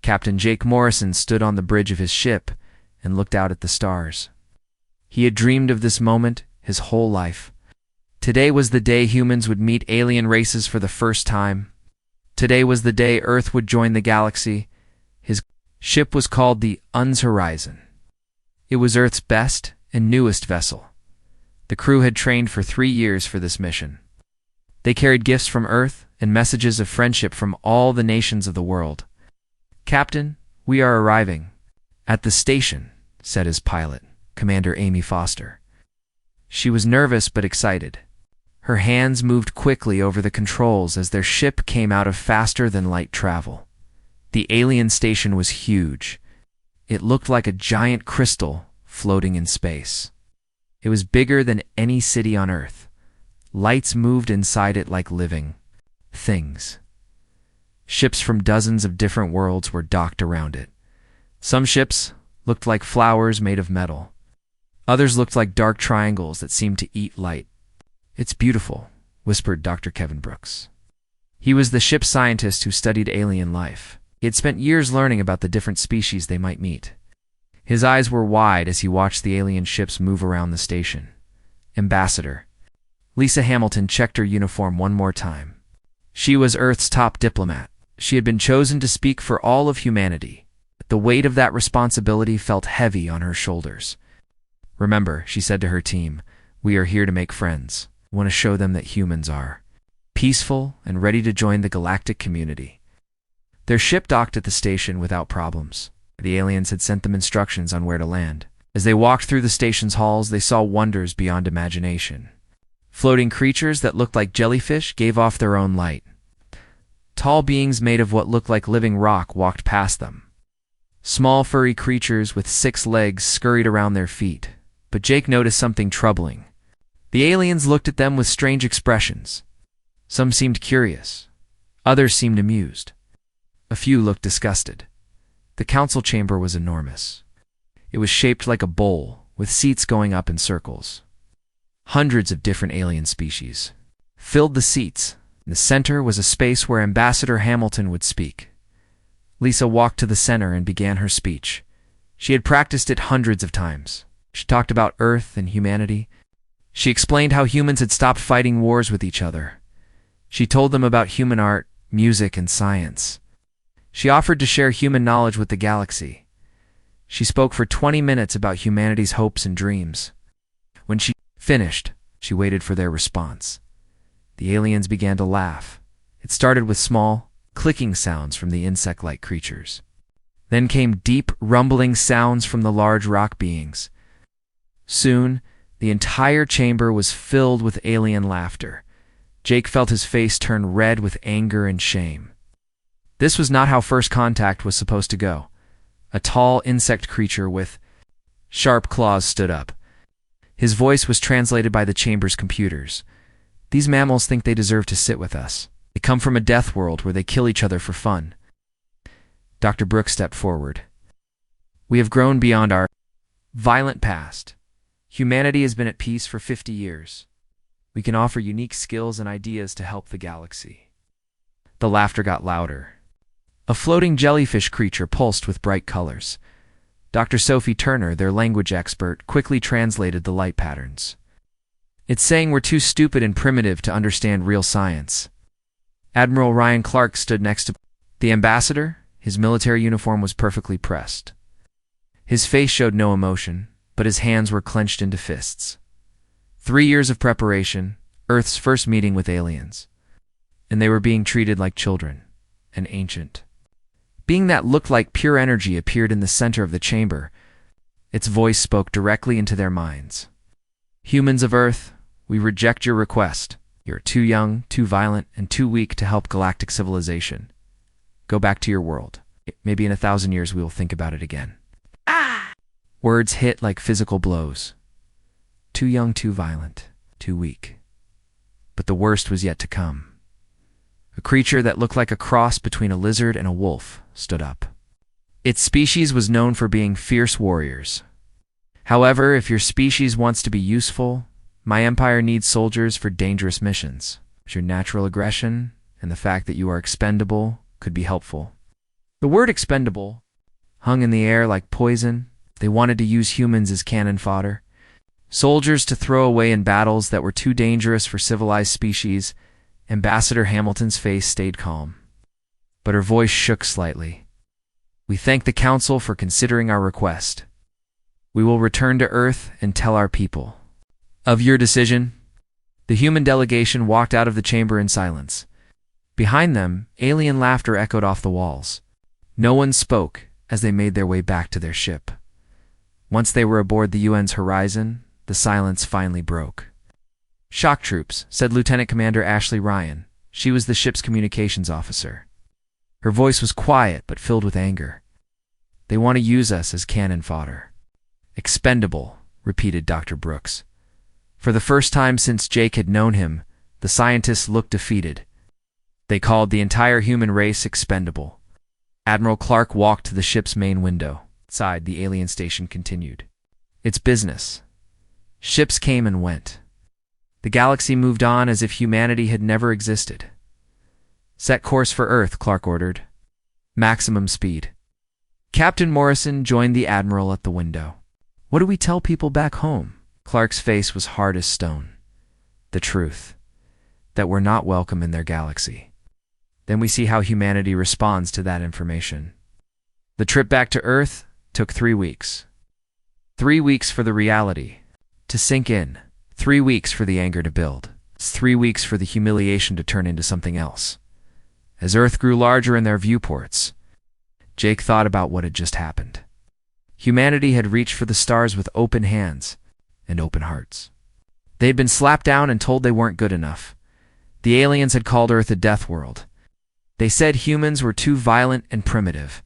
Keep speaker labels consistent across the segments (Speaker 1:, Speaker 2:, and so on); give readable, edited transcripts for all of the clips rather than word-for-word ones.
Speaker 1: Captain Jake Morrison stood on the bridge of his ship and looked out at the stars. He had dreamed of this moment his whole life. Today was the day humans would meet alien races for the first time. Today was the day Earth would join the galaxy. His ship was called the UN's Horizon. It was Earth's best and newest vessel. The crew had trained for 3 years for this mission. They carried gifts from Earth and messages of friendship from all the nations of the world. "Captain, we are arriving." "At the station," said his pilot, Commander Amy Foster. She was nervous but excited. Her hands moved quickly over the controls as their ship came out of faster-than-light travel. The alien station was huge. It looked like a giant crystal floating in space. It was bigger than any city on Earth. Lights moved inside it like living things. Ships from dozens of different worlds were docked around it. Some ships looked like flowers made of metal. Others looked like dark triangles that seemed to eat light. "It's beautiful," whispered Dr. Kevin Brooks. He was the ship's scientist who studied alien life. He had spent years learning about the different species they might meet. His eyes were wide as he watched the alien ships move around the station. "Ambassador." Lisa Hamilton checked her uniform one more time. She was Earth's top diplomat. She had been chosen to speak for all of humanity. The weight of that responsibility felt heavy on her shoulders. "Remember," she said to her team, "we are here to make friends. We want to show them that humans are peaceful and ready to join the galactic community." Their ship docked at the station without problems. The aliens had sent them instructions on where to land. As they walked through the station's halls, they saw wonders beyond imagination. Floating creatures that looked like jellyfish gave off their own light. Tall beings made of what looked like living rock walked past them. Small furry creatures with 6 legs scurried around their feet. But Jake noticed something troubling. The aliens looked at them with strange expressions. Some seemed curious. Others seemed amused. A few looked disgusted. The council chamber was enormous. It was shaped like a bowl, with seats going up in circles. Hundreds of different alien species filled the seats. In the center was a space where Ambassador Hamilton would speak. Lisa walked to the center and began her speech. She had practiced it hundreds of times. She talked about Earth and humanity. She explained how humans had stopped fighting wars with each other. She told them about human art, music, and science. She offered to share human knowledge with the galaxy. She spoke for 20 minutes about humanity's hopes and dreams. When she finished, she waited for their response. The aliens began to laugh. It started with small, clicking sounds from the insect-like creatures. Then came deep, rumbling sounds from the large rock beings. Soon, the entire chamber was filled with alien laughter. Jake felt his face turn red with anger and shame. This was not how first contact was supposed to go. A tall insect creature with sharp claws stood up. His voice was translated by the chamber's computers. "These mammals think they deserve to sit with us. They come from a death world where they kill each other for fun." Dr. Brooks stepped forward. "We have grown beyond our violent past. Humanity has been at peace for 50 years. We can offer unique skills and ideas to help the galaxy." The laughter got louder. A floating jellyfish creature pulsed with bright colors. Dr. Sophie Turner, their language expert, quickly translated the light patterns. "It's saying we're too stupid and primitive to understand real science." Admiral Ryan Clark stood next to the ambassador. His military uniform was perfectly pressed. His face showed no emotion, but his hands were clenched into fists. 3 years of preparation, Earth's first meeting with aliens. And they were being treated like children, and ancient. Being that looked like pure energy appeared in the center of the chamber. Its voice spoke directly into their minds. "Humans of Earth, we reject your request. You're too young, too violent, and too weak to help galactic civilization. Go back to your world. Maybe in 1,000 years we will think about it again." Words hit like physical blows. Too young, too violent, too weak. But the worst was yet to come. A creature that looked like a cross between a lizard and a wolf stood up. Its species was known for being fierce warriors. "However, if your species wants to be useful, my empire needs soldiers for dangerous missions. Your natural aggression and the fact that you are expendable could be helpful." The word expendable hung in the air like poison. They wanted to use humans as cannon fodder, soldiers to throw away in battles that were too dangerous for civilized species. Ambassador Hamilton's face stayed calm, but her voice shook slightly. We thank the Council for considering our request. We will return to Earth and tell our people of your decision. The human delegation walked out of the chamber in silence. Behind them, alien laughter echoed off the walls. No one spoke as they made their way back to their ship. Once they were aboard the UN's horizon, the silence finally broke. Shock troops, said Lieutenant Commander Ashley Ryan. She was the ship's communications officer. Her voice was quiet but filled with anger. They want to use us as cannon fodder. Expendable, repeated Dr. Brooks. For the first time since Jake had known him, the scientists looked defeated. They called the entire human race expendable. Admiral Clark walked to the ship's main window. Outside, the alien station continued. It's business. Ships came and went. The galaxy moved on as if humanity had never existed. Set course for Earth, Clark ordered. Maximum speed. Captain Morrison joined the Admiral at the window. What do we tell people back home? Clark's face was hard as stone. The truth. That we're not welcome in their galaxy. Then we see how humanity responds to that information. The trip back to Earth took 3 weeks. 3 weeks for the reality to sink in. 3 weeks for the anger to build. It's 3 weeks for the humiliation to turn into something else. As Earth grew larger in their viewports, Jake thought about what had just happened. Humanity had reached for the stars with open hands and open hearts. They had been slapped down and told they weren't good enough. The aliens had called Earth a death world. They said humans were too violent and primitive.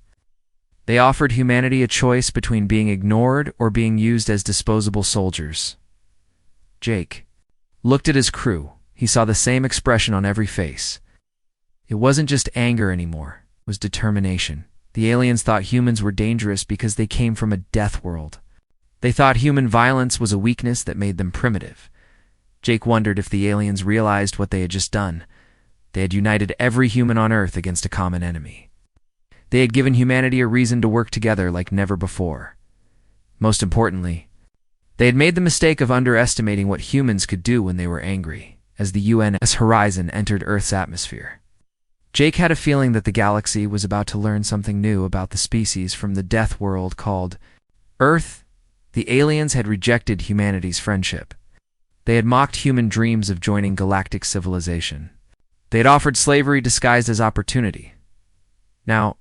Speaker 1: They offered humanity a choice between being ignored or being used as disposable soldiers. Jake looked at his crew. He saw the same expression on every face. It wasn't just anger anymore. It was determination. The aliens thought humans were dangerous because they came from a death world. They thought human violence was a weakness that made them primitive. Jake wondered if the aliens realized what they had just done. They had united every human on Earth against a common enemy. They had given humanity a reason to work together like never before. Most importantly, they had made the mistake of underestimating what humans could do when they were angry, as the UN's horizon entered Earth's atmosphere. Jake had a feeling that the galaxy was about to learn something new about the species from the death world called Earth. The aliens had rejected humanity's friendship. They had mocked human dreams of joining galactic civilization. They had offered slavery disguised as opportunity. Now,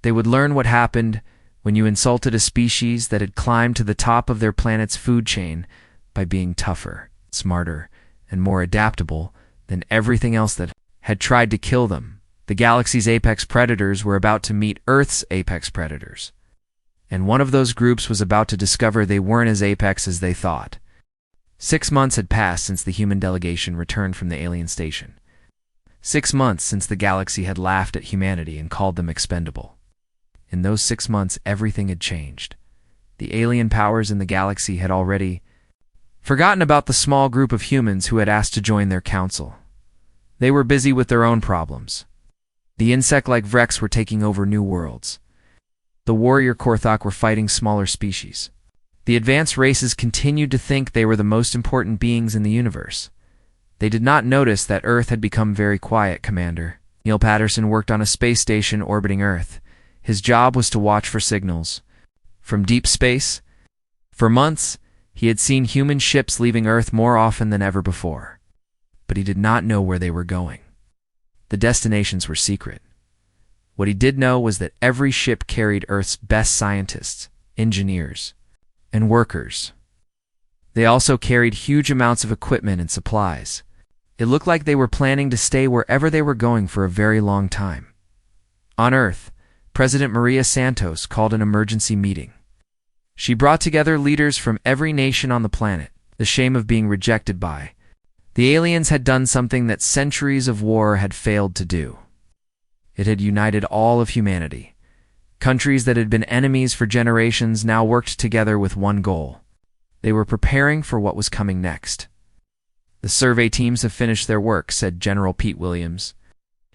Speaker 1: they would learn what happened when you insulted a species that had climbed to the top of their planet's food chain by being tougher, smarter, and more adaptable than everything else that had tried to kill them. The galaxy's apex predators were about to meet Earth's apex predators. And one of those groups was about to discover they weren't as apex as they thought. 6 months had passed since the human delegation returned from the alien station. 6 months since the galaxy had laughed at humanity and called them expendable. In those 6 months, everything had changed. The alien powers in the galaxy had already forgotten about the small group of humans who had asked to join their council. They were busy with their own problems. The insect-like Vrex were taking over new worlds. The warrior Korthok were fighting smaller species. The advanced races continued to think they were the most important beings in the universe. They did not notice that Earth had become very quiet, Commander. Neil Patterson worked on a space station orbiting Earth. His job was to watch for signals from deep space. For months, he had seen human ships leaving Earth more often than ever before. But he did not know where they were going. The destinations were secret. What he did know was that every ship carried Earth's best scientists, engineers, and workers. They also carried huge amounts of equipment and supplies. It looked like they were planning to stay wherever they were going for a very long time. On Earth, President Maria Santos called an emergency meeting. She brought together leaders from every nation on the planet. The shame of being rejected by the aliens had done something that centuries of war had failed to do. It had united all of humanity. Countries that had been enemies for generations now worked together with one goal. They were preparing for what was coming next. The survey teams have finished their work, said General Pete Williams.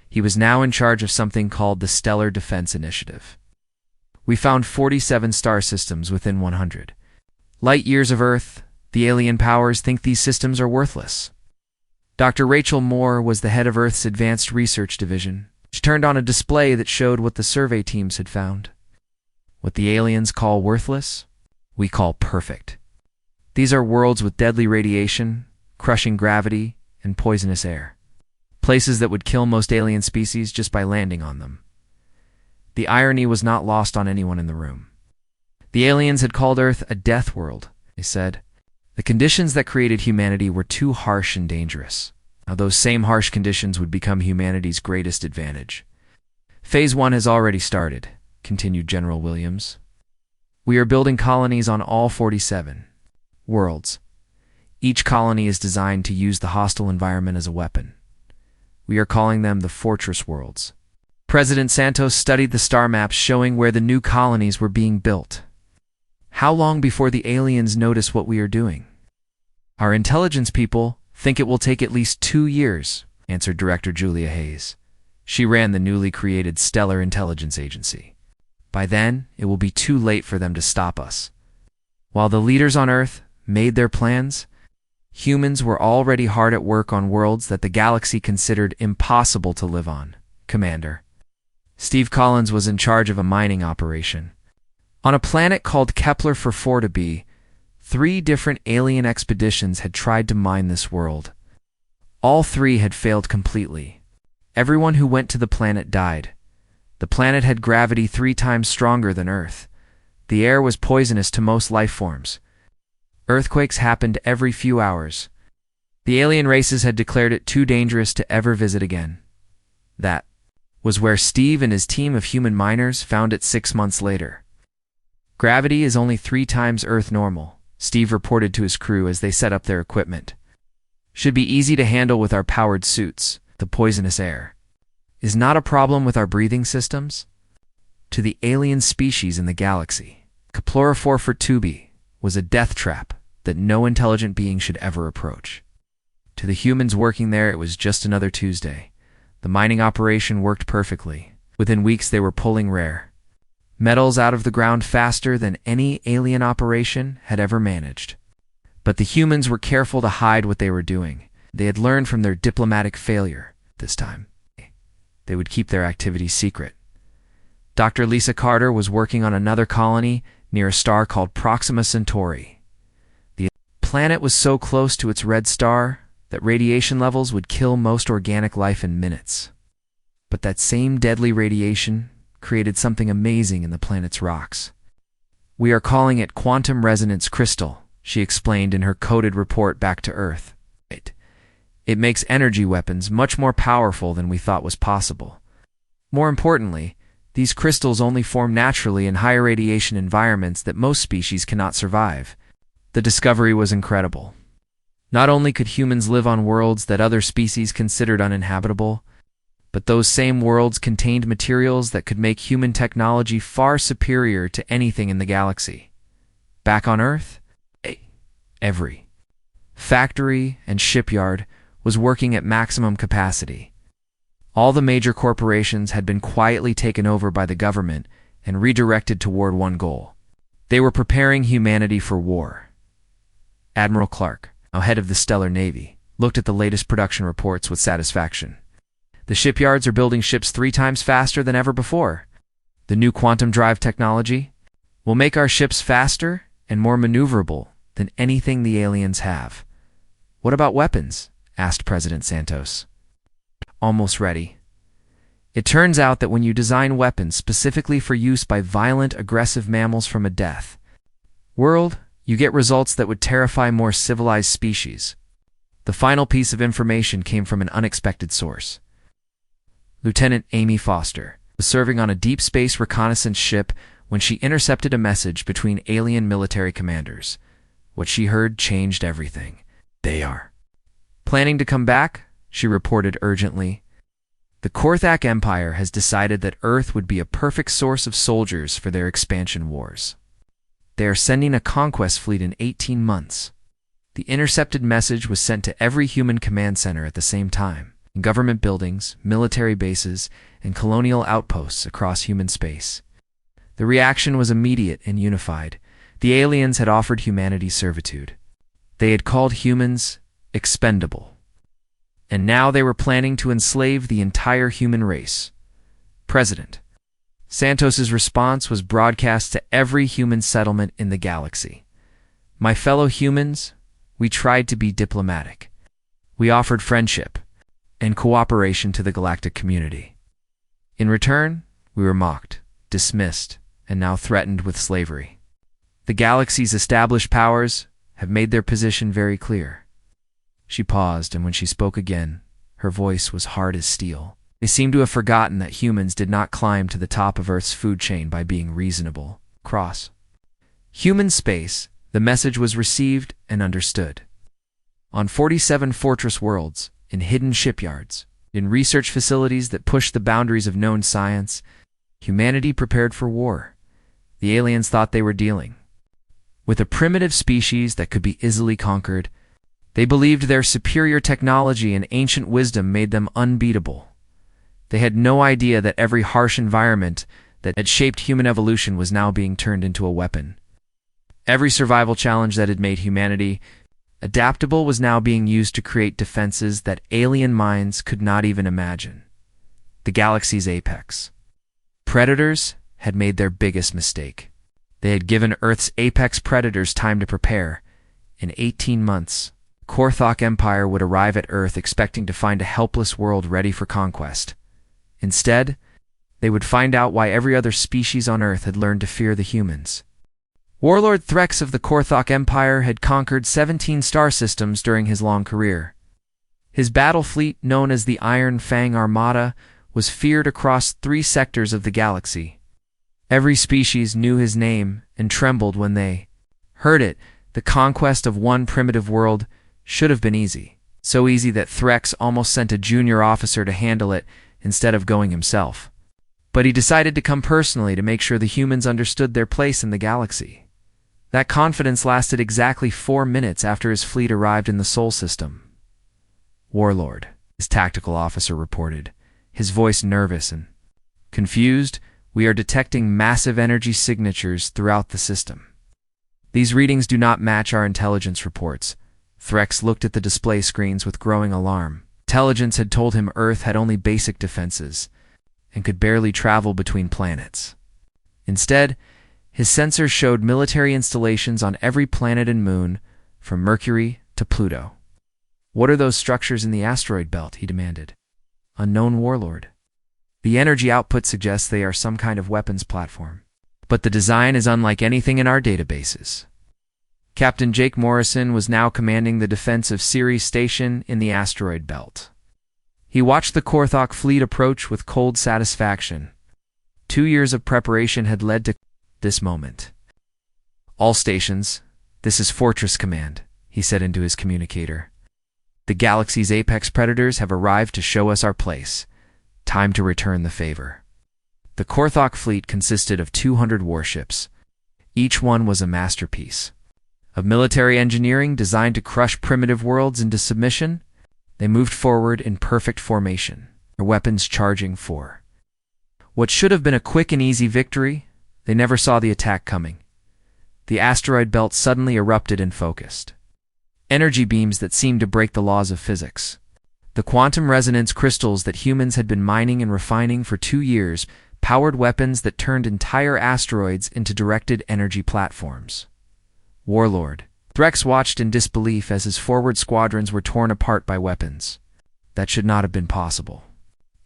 Speaker 1: He was now in charge of something called the Stellar Defense Initiative. We found 47 star systems within 100 light years of Earth. The alien powers think these systems are worthless. Dr. Rachel Moore was the head of Earth's Advanced Research Division. She turned on a display that showed what the survey teams had found. What the aliens call worthless, we call perfect. These are worlds with deadly radiation, crushing gravity, and poisonous air. Places that would kill most alien species just by landing on them. The irony was not lost on anyone in the room. The aliens had called Earth a death world, they said. The conditions that created humanity were too harsh and dangerous. Now those same harsh conditions would become humanity's greatest advantage. Phase 1 has already started, continued General Williams. We are building colonies on all 47 worlds. Each colony is designed to use the hostile environment as a weapon. We are calling them the Fortress Worlds. President Santos studied the star maps showing where the new colonies were being built. How long before the aliens notice what we are doing? Our intelligence people think it will take at least 2 years, answered Director Julia Hayes. She ran the newly created Stellar Intelligence Agency. By then, it will be too late for them to stop us. While the leaders on Earth made their plans, humans were already hard at work on worlds that the galaxy considered impossible to live on. Commander Steve Collins was in charge of a mining operation. On a planet called Kepler-4b, 3 different alien expeditions had tried to mine this world. All 3 had failed completely. Everyone who went to the planet died. The planet had gravity 3 times stronger than Earth. The air was poisonous to most life forms. Earthquakes happened every few hours. The alien races had declared it too dangerous to ever visit again. That was where Steve and his team of human miners found it 6 months later. Gravity is only 3 times Earth normal, Steve reported to his crew as they set up their equipment. Should be easy to handle with our powered suits. The poisonous air is not a problem with our breathing systems. To the alien species in the galaxy, Kepler-4b was a death trap that no intelligent being should ever approach. To the humans working there, it was just another Tuesday. The mining operation worked perfectly. Within weeks, they were pulling rare metals out of the ground faster than any alien operation had ever managed. But the humans were careful to hide what they were doing. They had learned from their diplomatic failure this time. They would keep their activities secret. Dr. Lisa Carter was working on another colony near a star called Proxima Centauri. The planet was so close to its red star that radiation levels would kill most organic life in minutes. But that same deadly radiation created something amazing in the planet's rocks. We are calling it quantum resonance crystal, she explained in her coded report back to Earth. It makes energy weapons much more powerful than we thought was possible. More importantly, these crystals only form naturally in higher radiation environments that most species cannot survive. The discovery was incredible. Not only could humans live on worlds that other species considered uninhabitable, but those same worlds contained materials that could make human technology far superior to anything in the galaxy. Back on Earth, every factory and shipyard was working at maximum capacity. All the major corporations had been quietly taken over by the government and redirected toward one goal. They were preparing humanity for war. Admiral Clark, now head of the Stellar Navy, looked at the latest production reports with satisfaction. The shipyards are building ships 3 times faster than ever before. The new quantum drive technology will make our ships faster and more maneuverable than anything the aliens have. What about weapons? Asked President Santos. Almost ready. It turns out that when you design weapons specifically for use by violent, aggressive mammals from a death world, you get results that would terrify more civilized species. The final piece of information came from an unexpected source. Lieutenant Amy Foster was serving on a deep space reconnaissance ship when she intercepted a message between alien military commanders. What she heard changed everything. They are planning to come back, she reported urgently. The Korthak Empire has decided that Earth would be a perfect source of soldiers for their expansion wars. They are sending a conquest fleet in 18 months. The intercepted message was sent to every human command center at the same time. government buildings, military bases, and colonial outposts across human space. The reaction was immediate and unified. The aliens had offered humanity servitude. They had called humans expendable. And now they were planning to enslave the entire human race. President Santos's response was broadcast to every human settlement in the galaxy. My fellow humans, we tried to be diplomatic. We offered friendship and cooperation to the galactic community. In return, we were mocked, dismissed, and now threatened with slavery. The galaxy's established powers have made their position very clear. She paused, and when she spoke again, her voice was hard as steel. They seemed to have forgotten that humans did not climb to the top of Earth's food chain by being reasonable. Cross human space, the message was received and understood. On 47 fortress worlds, in hidden shipyards, in research facilities that pushed the boundaries of known science, humanity prepared for war. The aliens thought they were dealing with a primitive species that could be easily conquered. They believed their superior technology and ancient wisdom made them unbeatable. They had no idea that every harsh environment that had shaped human evolution was now being turned into a weapon. Every survival challenge that had made humanity adaptable was now being used to create defenses that alien minds could not even imagine. The galaxy's apex predators had made their biggest mistake. They had given Earth's apex predators time to prepare. In 18 months, Korthok Empire would arrive at Earth expecting to find a helpless world ready for conquest. Instead, they would find out why every other species on Earth had learned to fear the humans. Warlord Threx of the Korthok Empire had conquered 17 star systems during his long career. His battle fleet, known as the Iron Fang Armada, was feared across 3 sectors of the galaxy. Every species knew his name and trembled when they heard it. The conquest of one primitive world should have been easy. So easy that Threx almost sent a junior officer to handle it instead of going himself. But he decided to come personally to make sure the humans understood their place in the galaxy. That confidence lasted exactly 4 minutes after his fleet arrived in the Sol system. Warlord, his tactical officer reported, his voice nervous and confused. We are detecting massive energy signatures throughout the system. These readings do not match our intelligence reports. Threx looked at the display screens with growing alarm. Intelligence had told him Earth had only basic defenses and could barely travel between planets. Instead, his sensors showed military installations on every planet and moon, from Mercury to Pluto. What are those structures in the asteroid belt? He demanded. Unknown Warlord. The energy output suggests they are some kind of weapons platform. But the design is unlike anything in our databases. Captain Jake Morrison was now commanding the defense of Ceres Station in the asteroid belt. He watched the Korthok fleet approach with cold satisfaction. 2 years of preparation had led to this moment. All stations, this is Fortress Command, he said into his communicator. The galaxy's apex predators have arrived to show us our place. Time to return the favor. The Korthok fleet consisted of 200 warships. Each one was a masterpiece of military engineering designed to crush primitive worlds into submission. They moved forward in perfect formation, their weapons charging for what should have been a quick and easy victory. They never saw the attack coming. The asteroid belt suddenly erupted and focused. Energy beams that seemed to break the laws of physics. The quantum resonance crystals that humans had been mining and refining for 2 years powered weapons that turned entire asteroids into directed energy platforms. Warlord Threx watched in disbelief as his forward squadrons were torn apart by weapons. That should not have been possible.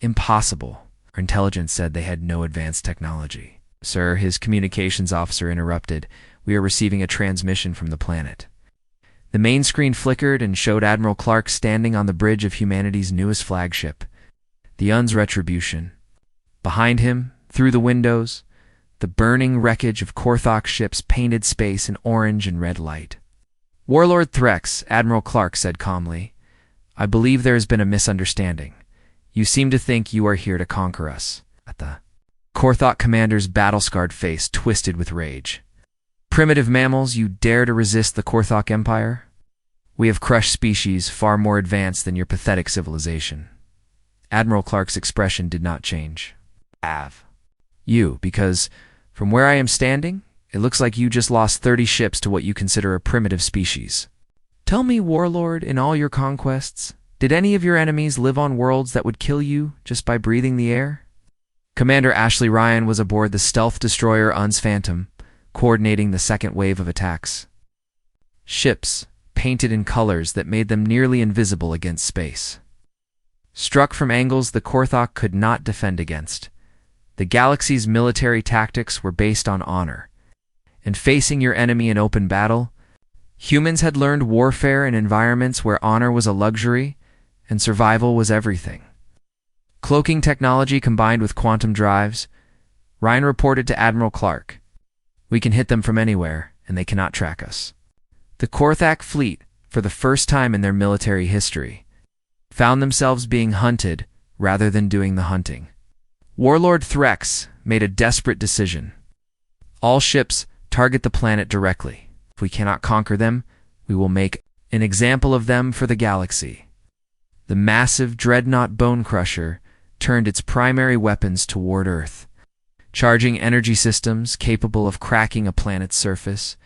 Speaker 1: Impossible. Our intelligence said they had no advanced technology. Sir, his communications officer interrupted. We are receiving a transmission from the planet. The main screen flickered and showed Admiral Clark standing on the bridge of humanity's newest flagship, the UN's Retribution. Behind him, through the windows, the burning wreckage of Korthok ships painted space in orange and red light. Warlord Threx, Admiral Clark said calmly, I believe there has been a misunderstanding. You seem to think you are here to conquer us. The Korthok commander's battle-scarred face twisted with rage. Primitive mammals, you dare to resist the Korthok Empire? We have crushed species far more advanced than your pathetic civilization. Admiral Clark's expression did not change. Because from where I am standing, it looks like you just lost 30 ships to what you consider a primitive species. Tell me, Warlord, in all your conquests, did any of your enemies live on worlds that would kill you just by breathing the air? Commander Ashley Ryan was aboard the stealth destroyer Uns Phantom, coordinating the second wave of attacks. Ships, painted in colors that made them nearly invisible against space. Struck from angles the Korthok could not defend against. The galaxy's military tactics were based on honor. And facing your enemy in open battle, humans had learned warfare in environments where honor was a luxury and survival was everything. Cloaking technology combined with quantum drives, Ryan reported to Admiral Clark, "We can hit them from anywhere, and they cannot track us." The Korthak fleet, for the first time in their military history, found themselves being hunted rather than doing the hunting. Warlord Threx made a desperate decision. All ships target the planet directly. If we cannot conquer them, we will make an example of them for the galaxy. The massive dreadnought Bone Crusher turned its primary weapons toward Earth, charging energy systems capable of cracking a planet's surface.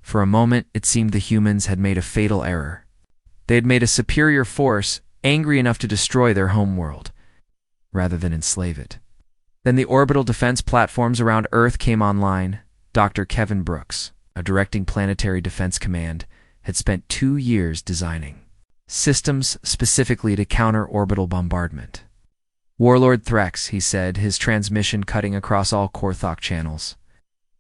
Speaker 1: For a moment, it seemed the humans had made a fatal error. They had made a superior force angry enough to destroy their homeworld, rather than enslave it. Then the orbital defense platforms around Earth came online. Dr. Kevin Brooks, a directing Planetary Defense Command, had spent 2 years designing systems specifically to counter orbital bombardment. Warlord Threx, he said, his transmission cutting across all Korthok channels.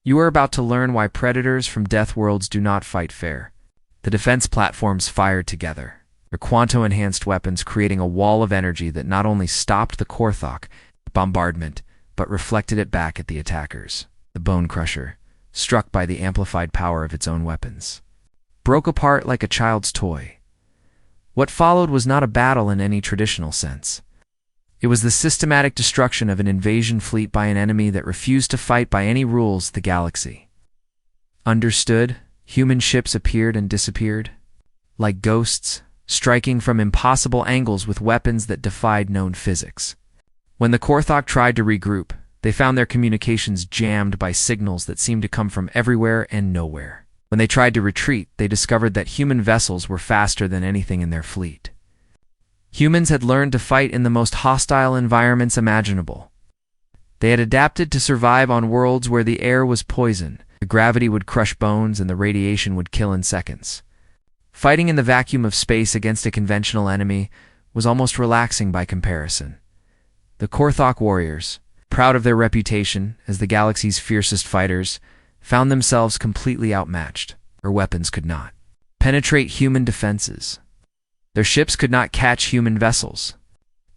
Speaker 1: You are about to learn why predators from death worlds do not fight fair. The defense platforms fired together, their quanto-enhanced weapons creating a wall of energy that not only stopped the Korthok bombardment, but reflected it back at the attackers. The Bone Crusher, struck by the amplified power of its own weapons, broke apart like a child's toy. What followed was not a battle in any traditional sense. It was the systematic destruction of an invasion fleet by an enemy that refused to fight by any rules the galaxy. Understood, human ships appeared and disappeared, like ghosts, striking from impossible angles with weapons that defied known physics. When the Korthok tried to regroup, they found their communications jammed by signals that seemed to come from everywhere and nowhere. When they tried to retreat, they discovered that human vessels were faster than anything in their fleet. Humans had learned to fight in the most hostile environments imaginable. They had adapted to survive on worlds where the air was poison, the gravity would crush bones, and the radiation would kill in seconds. Fighting in the vacuum of space against a conventional enemy was almost relaxing by comparison. The Korthok warriors, proud of their reputation as the galaxy's fiercest fighters, found themselves completely outmatched. Their weapons could not penetrate human defenses. Their ships could not catch human vessels.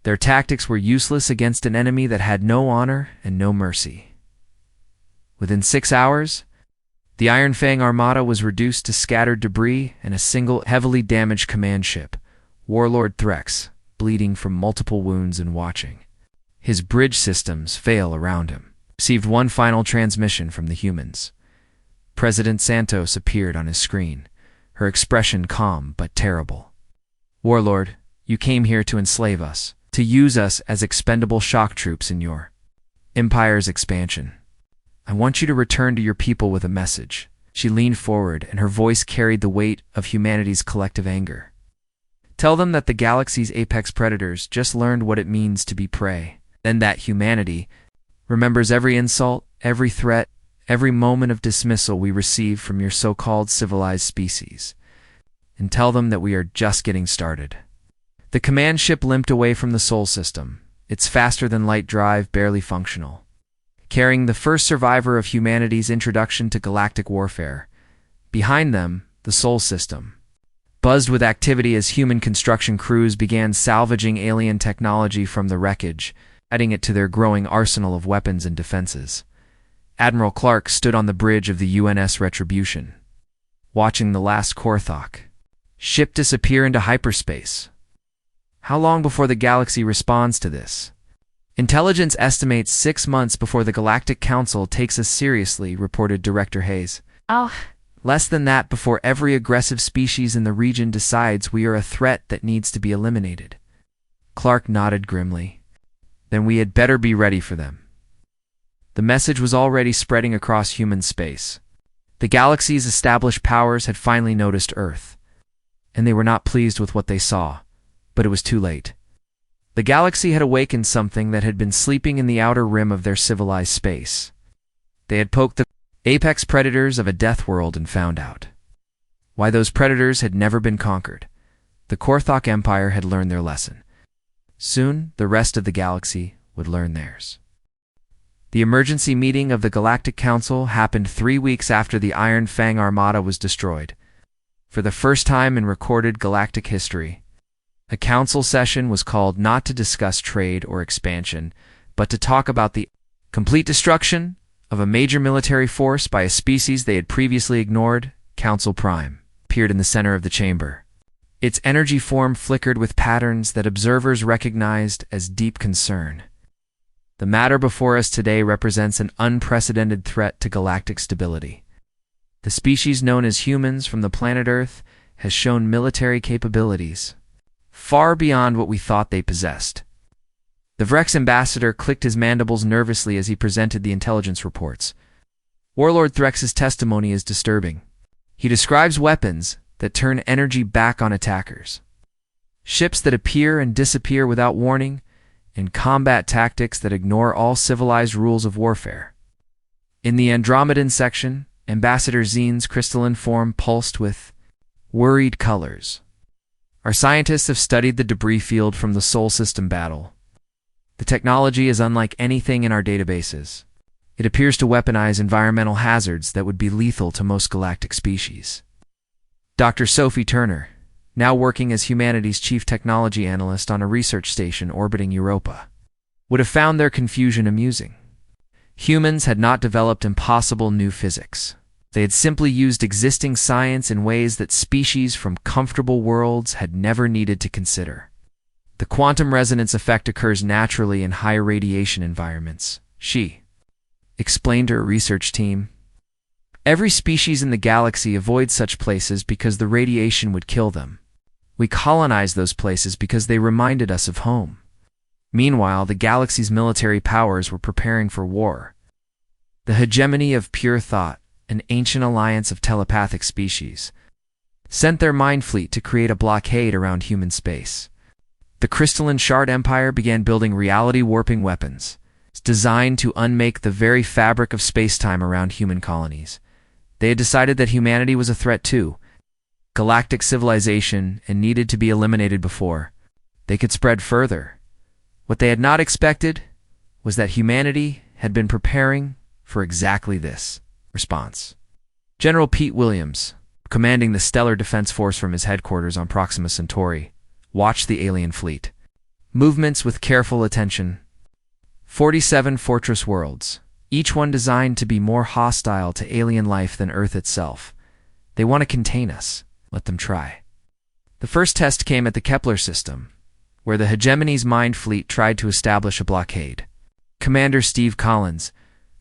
Speaker 1: Their tactics were useless against an enemy that had no honor and no mercy. Within 6 hours, the Iron Fang Armada was reduced to scattered debris and a single heavily damaged command ship, Warlord Threx, bleeding from multiple wounds and watching his bridge systems fail around him, received one final transmission from the humans. President Santos appeared on his screen, her expression calm but terrible. Warlord, you came here to enslave us, to use us as expendable shock troops in your empire's expansion. I want you to return to your people with a message. She leaned forward, and her voice carried the weight of humanity's collective anger. Tell them that the galaxy's apex predators just learned what it means to be prey, and that humanity remembers every insult, every threat, every moment of dismissal we receive from your so-called civilized species. And tell them that we are just getting started. The command ship limped away from the Sol system, its faster-than-light drive barely functional, carrying the first survivor of humanity's introduction to galactic warfare. Behind them, the Sol system buzzed with activity as human construction crews began salvaging alien technology from the wreckage, adding it to their growing arsenal of weapons and defenses. Admiral Clark stood on the bridge of the UNS Retribution, watching the last Korthok ship disappear into hyperspace. How long before the galaxy responds to this? Intelligence estimates 6 months before the Galactic Council takes us seriously, reported Director Hayes. Less than that before every aggressive species in the region decides we are a threat that needs to be eliminated. Clark nodded grimly. Then we had better be ready for them. The message was already spreading across human space. The galaxy's established powers had finally noticed Earth, and they were not pleased with what they saw, but it was too late. The galaxy had awakened something that had been sleeping in the outer rim of their civilized space. They had poked the apex predators of a death world and found out why those predators had never been conquered. The Korthok Empire had learned their lesson. Soon, the rest of the galaxy would learn theirs. The emergency meeting of the Galactic Council happened 3 weeks after the Iron Fang Armada was destroyed. For the first time in recorded galactic history, a council session was called not to discuss trade or expansion, but to talk about the complete destruction of a major military force by a species they had previously ignored. Council Prime appeared in the center of the chamber. Its energy form flickered with patterns that observers recognized as deep concern. The matter before us today represents an unprecedented threat to galactic stability. The species known as humans from the planet Earth has shown military capabilities far beyond what we thought they possessed. The Vrex ambassador clicked his mandibles nervously as he presented the intelligence reports. Warlord Threx's testimony is disturbing. He describes weapons that turn energy back on attackers, ships that appear and disappear without warning, and combat tactics that ignore all civilized rules of warfare. In the Andromedan section, Ambassador Xine's crystalline form pulsed with worried colors. Our scientists have studied the debris field from the Sol System battle. The technology is unlike anything in our databases. It appears to weaponize environmental hazards that would be lethal to most galactic species. Dr. Sophie Turner, now working as humanity's chief technology analyst on a research station orbiting Europa, would have found their confusion amusing. Humans had not developed impossible new physics. They had simply used existing science in ways that species from comfortable worlds had never needed to consider. The quantum resonance effect occurs naturally in high radiation environments, she explained to her research team. Every species in the galaxy avoids such places because the radiation would kill them. We colonized those places because they reminded us of home. Meanwhile, the galaxy's military powers were preparing for war. The hegemony of pure thought, an ancient alliance of telepathic species, sent their mind fleet to create a blockade around human space. The Crystalline Shard Empire began building reality-warping weapons, designed to unmake the very fabric of space-time around human colonies. They had decided that humanity was a threat too, galactic civilization, and needed to be eliminated before they could spread further. What they had not expected was that humanity had been preparing for exactly this response. General Pete Williams, commanding the Stellar Defense Force from his headquarters on Proxima Centauri, watched the alien fleet. Movements with careful attention. 47 fortress worlds, each one designed to be more hostile to alien life than Earth itself. They want to contain us. Let them try. The first test came at the Kepler system, where the hegemony's mind fleet tried to establish a blockade. Commander Steve Collins,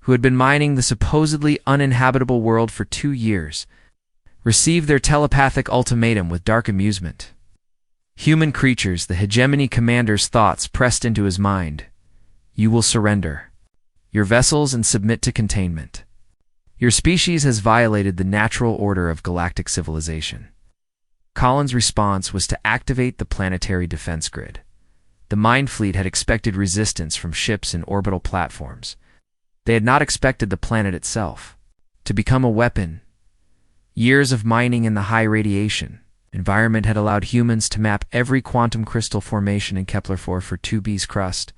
Speaker 1: who had been mining the supposedly uninhabitable world for 2 years, received their telepathic ultimatum with dark amusement. Human creatures, the hegemony commander's thoughts pressed into his mind. You will surrender your vessels and submit to containment. Your species has violated the natural order of galactic civilization. Collins' response was to activate the planetary defense grid. The Mind Fleet had expected resistance from ships and orbital platforms. They had not expected the planet itself to become a weapon. Years of mining in the high radiation environment had allowed humans to map every quantum crystal formation in Kepler-4 for 2B's crust.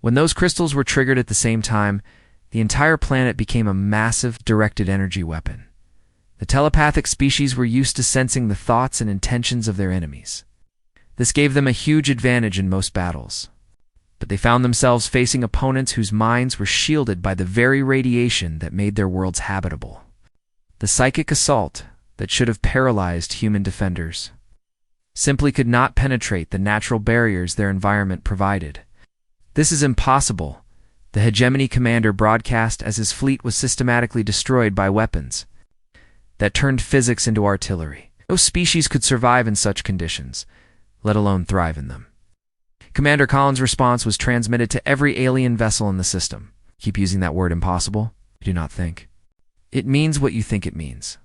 Speaker 1: When those crystals were triggered at the same time, the entire planet became a massive directed energy weapon. The telepathic species were used to sensing the thoughts and intentions of their enemies. This gave them a huge advantage in most battles. But they found themselves facing opponents whose minds were shielded by the very radiation that made their worlds habitable. The psychic assault that should have paralyzed human defenders simply could not penetrate the natural barriers their environment provided. This is impossible, the hegemony commander broadcast as his fleet was systematically destroyed by weapons that turned physics into artillery. No species could survive in such conditions, let alone thrive in them. Commander Collins' response was transmitted to every alien vessel in the system. Keep using that word impossible? I do not think. It means what you think it means.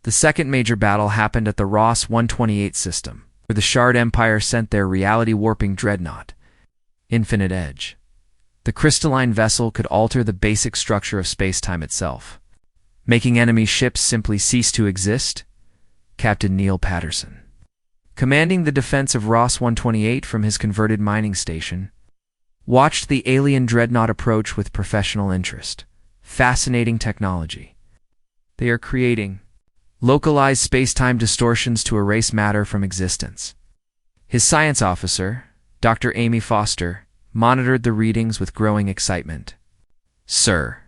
Speaker 1: The second major battle happened at the Ross 128 system, where the Shard Empire sent their reality-warping dreadnought, Infinite Edge. The crystalline vessel could alter the basic structure of space-time itself, making enemy ships simply cease to exist. Captain Neil Patterson, commanding the defense of Ross 128 from his converted mining station, watched the alien dreadnought approach with professional interest. Fascinating technology. They are creating localized space-time distortions to erase matter from existence. His science officer, Dr. Amy Foster, monitored the readings with growing excitement. Sir,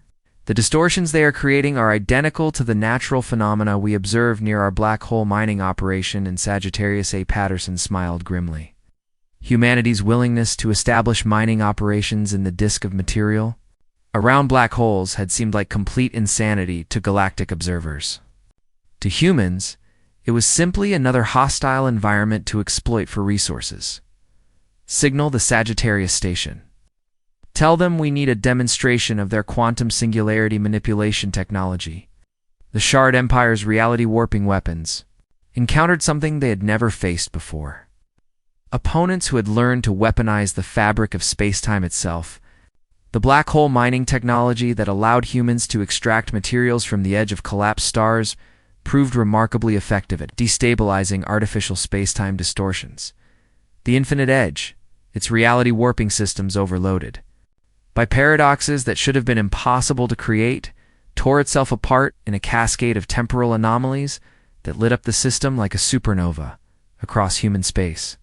Speaker 1: the distortions they are creating are identical to the natural phenomena we observe near our black hole mining operation in Sagittarius. A. Patterson smiled grimly. Humanity's willingness to establish mining operations in the disk of material around black holes had seemed like complete insanity to galactic observers. To humans, it was simply another hostile environment to exploit for resources. Signal the Sagittarius station. Tell them we need a demonstration of their quantum singularity manipulation technology. The Shard Empire's reality warping weapons encountered something they had never faced before. Opponents who had learned to weaponize the fabric of space-time itself. The black hole mining technology that allowed humans to extract materials from the edge of collapsed stars proved remarkably effective at destabilizing artificial space-time distortions. The Infinite Edge, its reality warping systems overloaded by paradoxes that should have been impossible to create, tore itself apart in a cascade of temporal anomalies that lit up the system like a supernova across human space.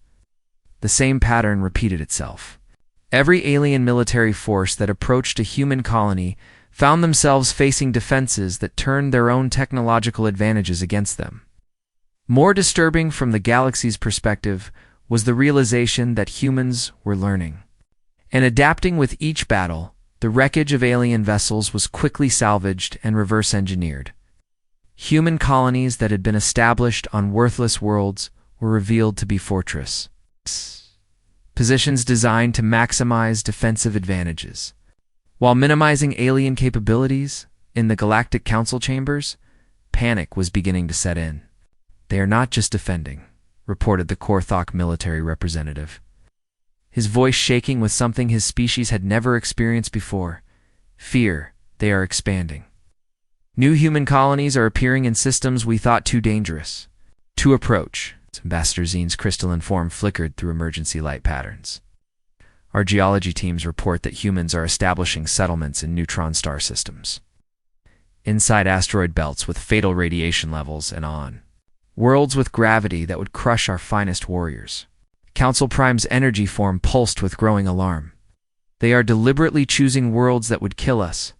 Speaker 1: The same pattern repeated itself. Every alien military force that approached a human colony found themselves facing defenses that turned their own technological advantages against them. More disturbing from the galaxy's perspective was the realization that humans were learning and adapting with each battle. The wreckage of alien vessels was quickly salvaged and reverse-engineered. Human colonies that had been established on worthless worlds were revealed to be fortresses, positions designed to maximize defensive advantages. While minimizing alien capabilities in the Galactic Council chambers, panic was beginning to set in. They are not just defending, reported the Korthok military representative, his voice shaking with something his species had never experienced before. Fear, they are expanding. New human colonies are appearing in systems we thought too dangerous to approach. Ambassador Zine's crystalline form flickered through emergency light patterns. Our geology teams report that humans are establishing settlements in neutron star systems, inside asteroid belts with fatal radiation levels and on worlds with gravity that would crush our finest warriors. Council Prime's energy form pulsed with growing alarm. They are deliberately choosing worlds that would kill us.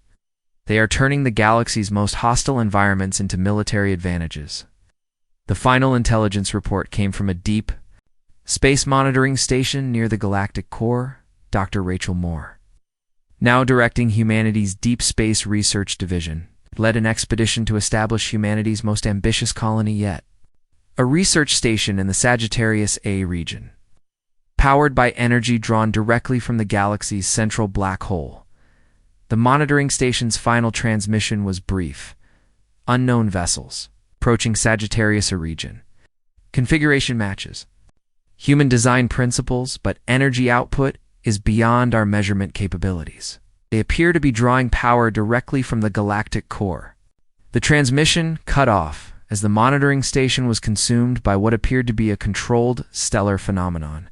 Speaker 1: They are turning the galaxy's most hostile environments into military advantages. The final intelligence report came from a deep space monitoring station near the galactic core, Dr. Rachel Moore, now directing humanity's Deep Space Research Division, led an expedition to establish humanity's most ambitious colony yet, a research station in the Sagittarius A region, powered by energy drawn directly from the galaxy's central black hole. The monitoring station's final transmission was brief. Unknown vessels approaching Sagittarius A region. Configuration matches human design principles, but energy output is beyond our measurement capabilities. They appear to be drawing power directly from the galactic core. The transmission cut off as the monitoring station was consumed by what appeared to be a controlled stellar phenomenon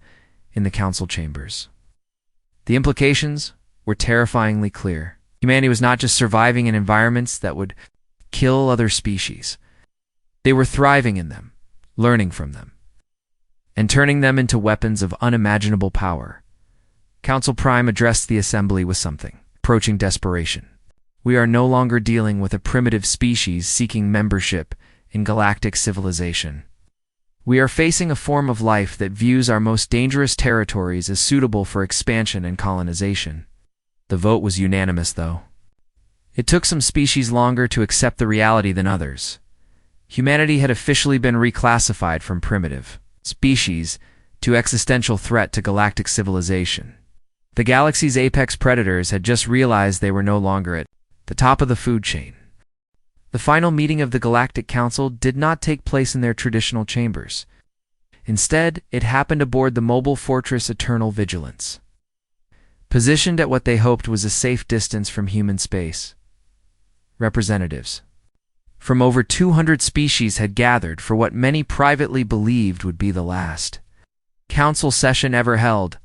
Speaker 1: in the council chambers. The implications were terrifyingly clear. Humanity was not just surviving in environments that would kill other species. They were thriving in them, learning from them, and turning them into weapons of unimaginable power. Council Prime addressed the assembly with something approaching desperation. We are no longer dealing with a primitive species seeking membership in galactic civilization. We are facing a form of life that views our most dangerous territories as suitable for expansion and colonization. The vote was unanimous, though. It took some species longer to accept the reality than others. Humanity had officially been reclassified from primitive species to existential threat to galactic civilization. The galaxy's apex predators had just realized they were no longer at the top of the food chain. The final meeting of the Galactic Council did not take place in their traditional chambers. Instead, it happened aboard the mobile fortress Eternal Vigilance, positioned at what they hoped was a safe distance from human space. Representatives from over 200 species had gathered for what many privately believed would be the last council session ever held.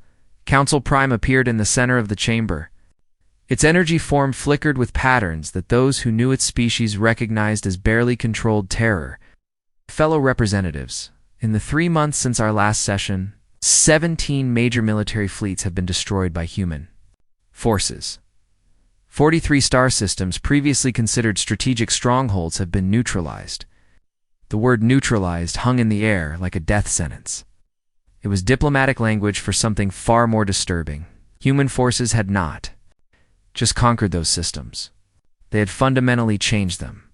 Speaker 1: Council Prime appeared in the center of the chamber. Its energy form flickered with patterns that those who knew its species recognized as barely controlled terror. Fellow representatives, in the 3 months since our last session, 17 major military fleets have been destroyed by human forces. 43 star systems previously considered strategic strongholds have been neutralized. The word neutralized hung in the air like a death sentence. It was diplomatic language for something far more disturbing. Human forces had not just conquered those systems. They had fundamentally changed them,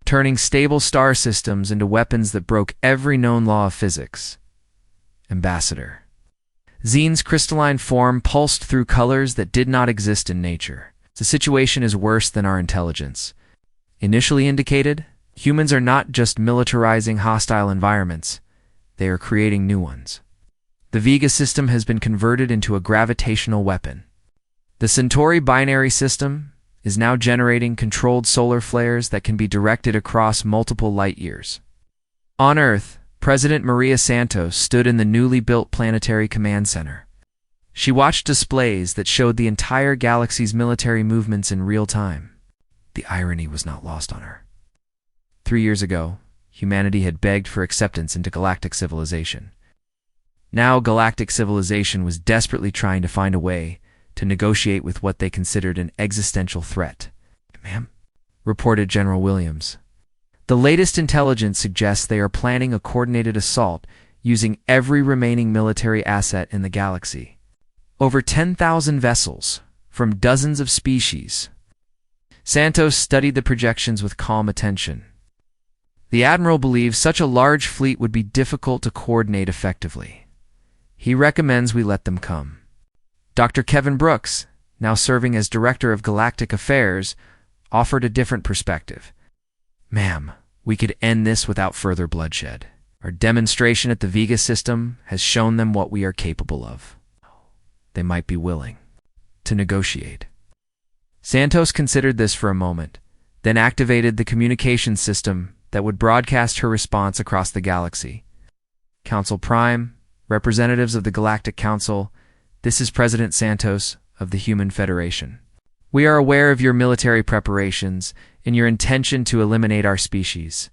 Speaker 1: turning stable star systems into weapons that broke every known law of physics. Ambassador Xine's crystalline form pulsed through colors that did not exist in nature. The situation is worse than our intelligence initially indicated. Humans are not just militarizing hostile environments, they are creating new ones. The Vega system has been converted into a gravitational weapon. The Centauri binary system is now generating controlled solar flares that can be directed across multiple light years. On Earth, President Maria Santos stood in the newly built Planetary Command Center. She watched displays that showed the entire galaxy's military movements in real time. The irony was not lost on her. 3 years ago, humanity had begged for acceptance into galactic civilization. Now, galactic civilization was desperately trying to find a way to negotiate with what they considered an existential threat. "Ma'am," reported General Williams. "The latest intelligence suggests they are planning a coordinated assault using every remaining military asset in the galaxy. Over 10,000 vessels from dozens of species." Santos studied the projections with calm attention. The Admiral believes such a large fleet would be difficult to coordinate effectively. He recommends we let them come. Dr. Kevin Brooks, now serving as Director of Galactic Affairs, offered a different perspective. "Ma'am, we could end this without further bloodshed. Our demonstration at the Vega system has shown them what we are capable of. They might be willing to negotiate." Santos considered this for a moment, then activated the communication system that would broadcast her response across the galaxy. "Council Prime, representatives of the Galactic Council, this is President Santos of the Human Federation. We are aware of your military preparations and your intention to eliminate our species.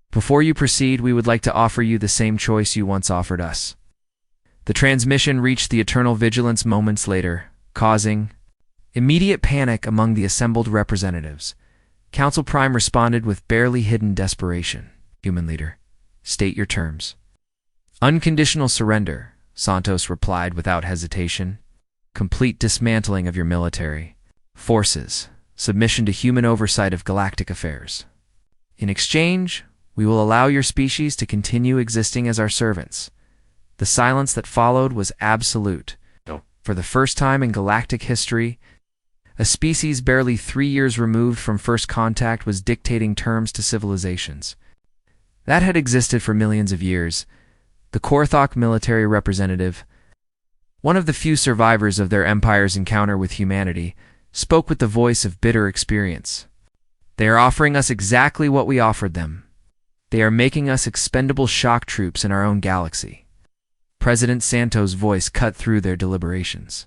Speaker 1: Before you proceed, we would like to offer you the same choice you once offered us." The transmission reached the Eternal Vigilance moments later, causing immediate panic among the assembled representatives. Council Prime responded with barely hidden desperation. "Human leader, state your terms." "Unconditional surrender," Santos replied without hesitation. "Complete dismantling of your military forces. Submission to human oversight of galactic affairs. In exchange, we will allow your species to continue existing as our servants." The silence that followed was absolute. For the first time in galactic history, a species barely 3 years removed from first contact was dictating terms to civilizations that had existed for millions of years. The Korthok military representative, one of the few survivors of their empire's encounter with humanity, spoke with the voice of bitter experience. "They are offering us exactly what we offered them. They are making us expendable shock troops in our own galaxy." President Santos' voice cut through their deliberations.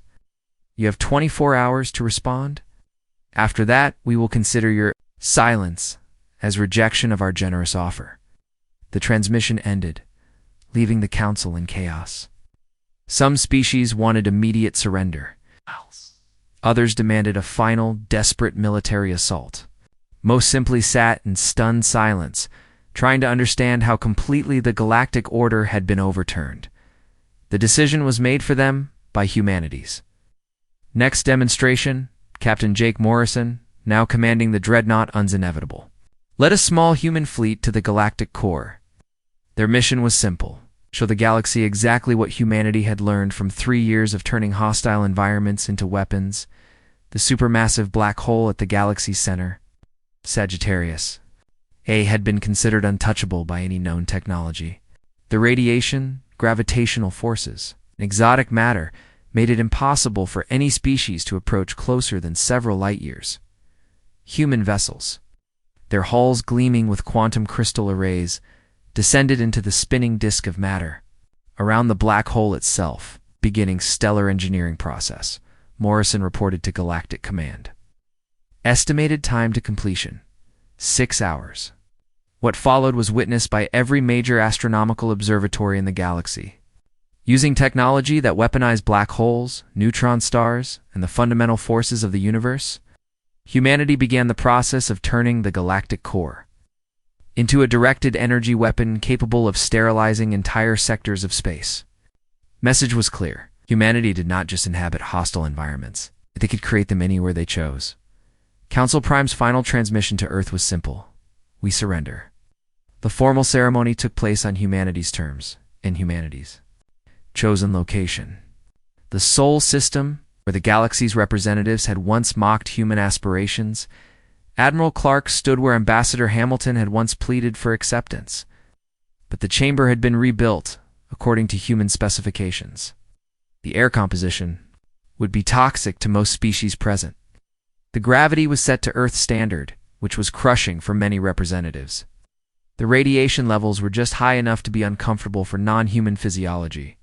Speaker 1: "You have 24 hours to respond. After that, we will consider your silence as rejection of our generous offer." The transmission ended, leaving the council in chaos. Some species wanted immediate surrender. Others demanded a final, desperate military assault. Most simply sat in stunned silence, trying to understand how completely the galactic order had been overturned. The decision was made for them by humanities. Next demonstration, Captain Jake Morrison, now commanding the dreadnought Inevitable, led a small human fleet to the galactic core. Their mission was simple: show the galaxy exactly what humanity had learned from 3 years of turning hostile environments into weapons. The supermassive black hole at the galaxy's center, Sagittarius A, had been considered untouchable by any known technology. The radiation, gravitational forces, and exotic matter made it impossible for any species to approach closer than several light-years. Human vessels, their hulls gleaming with quantum crystal arrays, descended into the spinning disk of matter. Around the black hole itself, beginning stellar engineering process, Morrison reported to Galactic Command. Estimated time to completion, 6 hours. What followed was witnessed by every major astronomical observatory in the galaxy. Using technology that weaponized black holes, neutron stars, and the fundamental forces of the universe, humanity began the process of turning the galactic core into a directed energy weapon capable of sterilizing entire sectors of space. Message was clear. Humanity did not just inhabit hostile environments. They could create them anywhere they chose. Council Prime's final transmission to Earth was simple. We surrender. The formal ceremony took place on humanity's terms, in humanity's chosen location. The Sol system, where the galaxy's representatives had once mocked human aspirations, Admiral Clark stood where Ambassador Hamilton had once pleaded for acceptance. But the chamber had been rebuilt according to human specifications. The air composition would be toxic to most species present. The gravity was set to Earth standard, which was crushing for many representatives. The radiation levels were just high enough to be uncomfortable for non-human physiology.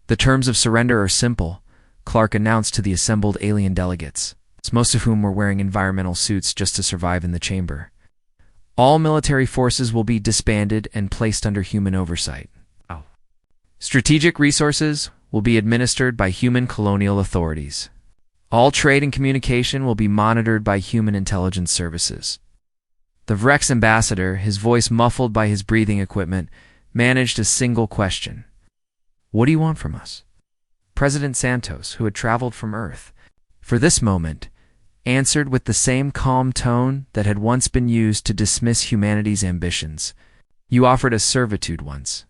Speaker 1: The terms of surrender are simple, Clark announced to the assembled alien delegates, most of whom were wearing environmental suits just to survive in the chamber. All military forces will be disbanded and placed under human oversight. Strategic resources will be administered by human colonial authorities. All trade and communication will be monitored by human intelligence services. The Vrex ambassador, his voice muffled by his breathing equipment, managed a single question. What do you want from us? President Santos, who had traveled from Earth for this moment, answered with the same calm tone that had once been used to dismiss humanity's ambitions. You offered us servitude once.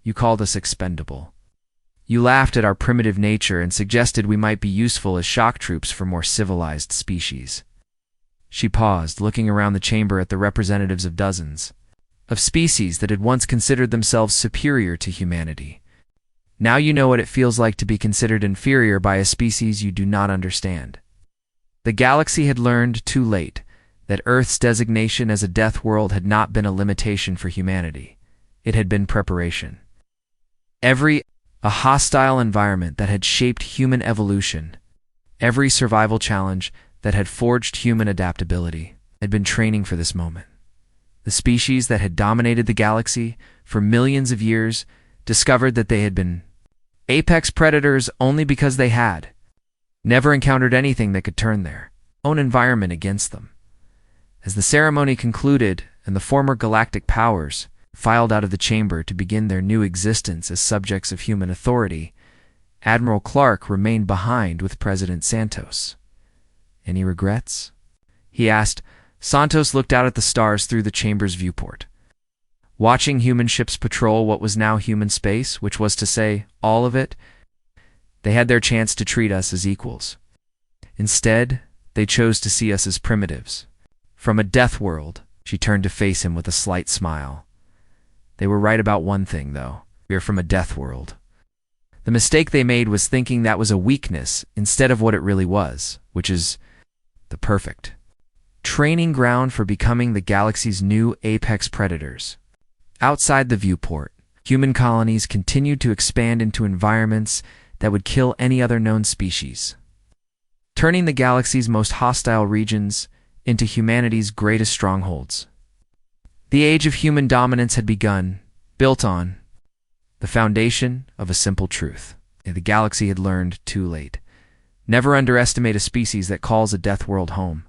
Speaker 1: You called us expendable. You laughed at our primitive nature and suggested we might be useful as shock troops for more civilized species. She paused, looking around the chamber at the representatives of dozens of species that had once considered themselves superior to humanity. Now you know what it feels like to be considered inferior by a species you do not understand. The galaxy had learned too late that Earth's designation as a death world had not been a limitation for humanity. It had been preparation. A hostile environment that had shaped human evolution, every survival challenge that had forged human adaptability, had been training for this moment. The species that had dominated the galaxy for millions of years discovered that they had been apex predators only because they had never encountered anything that could turn their own environment against them. As the ceremony concluded and the former galactic powers filed out of the chamber to begin their new existence as subjects of human authority, Admiral Clark remained behind with President Santos. Any regrets? He asked. Santos looked out at the stars through the chamber's viewport. Watching human ships patrol what was now human space, which was to say, all of it, they had their chance to treat us as equals. Instead, they chose to see us as primitives. From a death world, she turned to face him with a slight smile. They were right about one thing, though. We are from a death world. The mistake they made was thinking that was a weakness instead of what it really was, which is the perfect training ground for becoming the galaxy's new apex predators. Outside the viewport, human colonies continued to expand into environments that would kill any other known species, turning the galaxy's most hostile regions into humanity's greatest strongholds. The age of human dominance had begun, built on the foundation of a simple truth. The galaxy had learned too late. Never underestimate a species that calls a death world home.